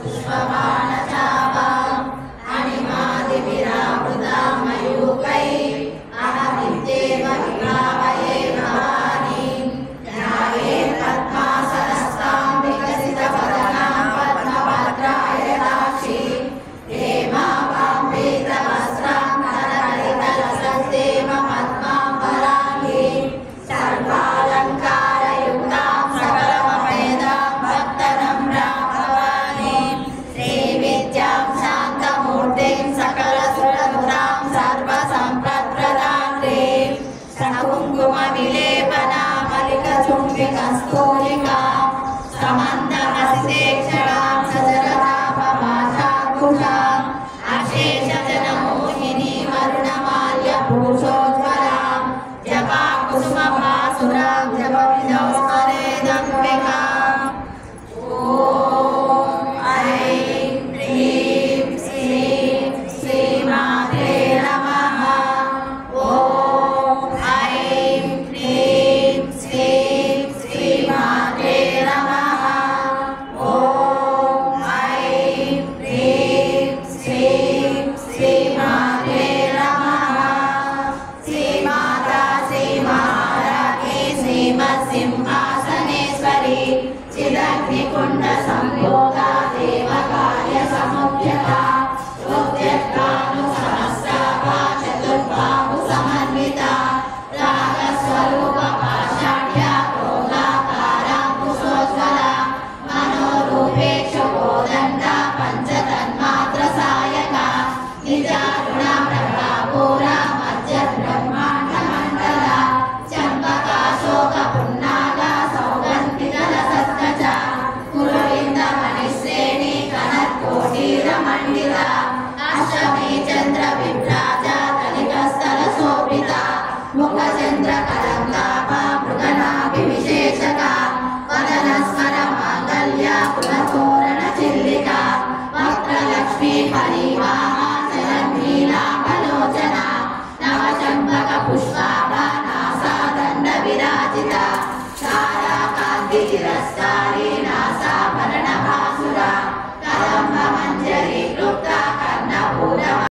पुष्पबाणचापाम् अणिमादिभिरावृतामयूकैः अहमित्येव विभावये भवानीं ध्याये पद्मासनस्तां विकसितवदनां पद्मभद्रायताक्षीं हेमां पीतवस्त्रां करहरितलसद्देव पद्माम्बराङ्गीं सर्वालङ्कारयुक्तां सकलमभेदां भक्तनम्रां भवानीं श्रीविद्यां शान्तमूर्तिं सकलसुरनुतां सर्वसम्पत्प्रदात्रीं सकुङ्कुमविलेपनामलिकचुम्बिकस्तूलिकां समन्दहस्तेक्षणां सजलतापमाशाकुशाम् अशेषजनमोहिनी वरुणमाल्यभूषोज्ज्वलां जपाकुसुमभासुरां जपविधौ स्मरेदम्बिकाम् ॐ ऐं ह्रीं श्रीं श्रीमात्रे नमः ॐ ऐं ह्रीं श्रीं श्रीमात्रे नमः ॐ ऐं ह्रीं श्रीं श्रीमात्रे नमः श्रीमाता श्रीमहाराज्ञी श्रीमत्सिंहासनेश्वरी चिदग्निकुण्डसंयोगा देवकार्यसमुद्यता योग्यत्वानुसहस्राभा चतुर्बाहुसमन्विता रागस्वरूपपाषाढ्या भोगाकाराङ्कुशोज्ज्वला मनोरूपेक्षु कोदण्डा पञ्चतन्मात्रसायका निजारुणा प्रभापूरा मध्यब्रह्माण्डमण्डला चम्पकाशोकपुन्नागा सौगन्धिकलसत्कचा कुरुविन्दमणिश्रेणी कनत्कोटीरमण्डिता अष्टमी चन्द्रविभ्राजा कलिकस्थलशोभिता मुखचन्द्रकलङ्काभा मृगनाभिविशेषका वदनस्वरमाङ्गल्या कुलतोरणचिल्लिका वक्त्रलक्ष्मी परिवाहा चलन्नीलाभलोचना नवचम्पकपुष्पाभा नासादण्डविराजिता शालाकान्तितिरस्कारी नासाभरण